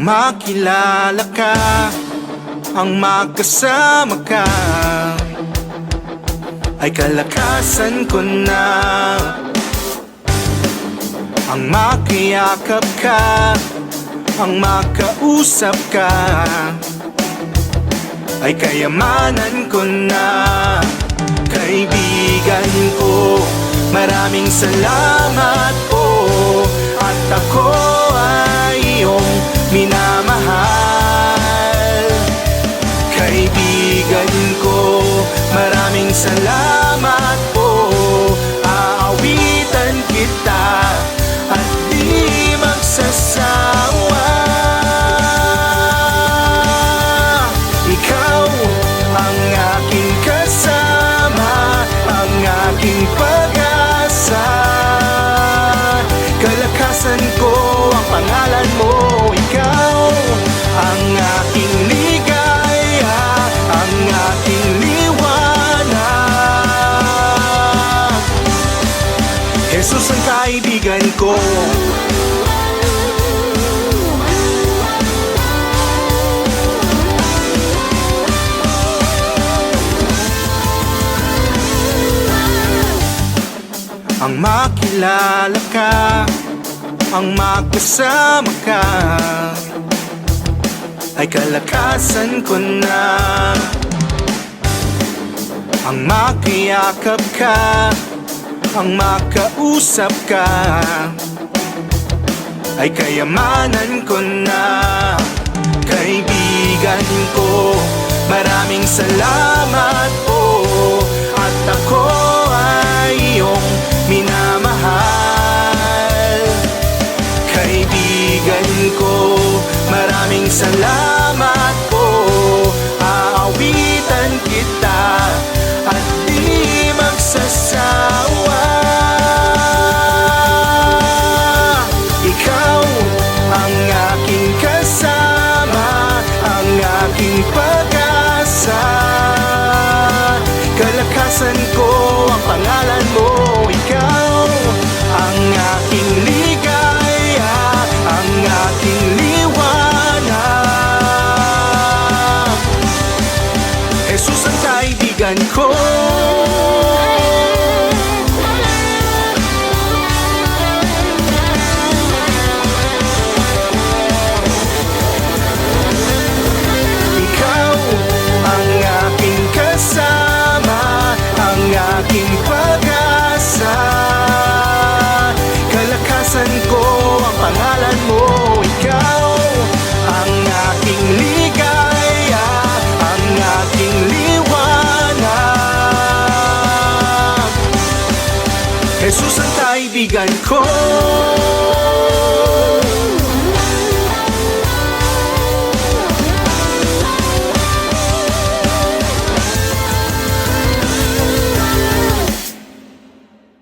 makilala ka, ang makasama ka, ay kalakasan ko na. Ang makiyakap ka, ang makausap ka, ay kayamanan ko na. Kaibigan ko, maraming salamat po, at ako ay iyong minamahal. Kaibigan ko, maraming salamat po, aawitan kita at di magsasawa. Ikaw ang aking kasama, ang aking pag-asa. Kalakasan ko ang pangalan mo, ikaw ang aking ligaya, ang aking liwanag. Jesus ang kaibigan ko. Ang makilala ka, ang makasama ka, ay kalakasan ko na. Ang makiyakap ka, ang makausap ka, ay kayamanan ko na. Kaibigan ko, maraming salamat po, at ako ay iyong minamahal. Kaibigan ko, maraming salamat po, aawitan kita at di magsasawa. Ikaw ang aking kasama, ang aking pag-asa. Kalakasan ko ang pangalan mo, ikaw ang aking ligaya, ang aking liwanag. Jesus ang kaibigan ko. Ikaw ang aking kasama, ang aking pag-asa. Kalakasan ko ang pangalan mo, ikaw ang aking ligaya, ang aking liwanag. Jesus ang kaibigan ko.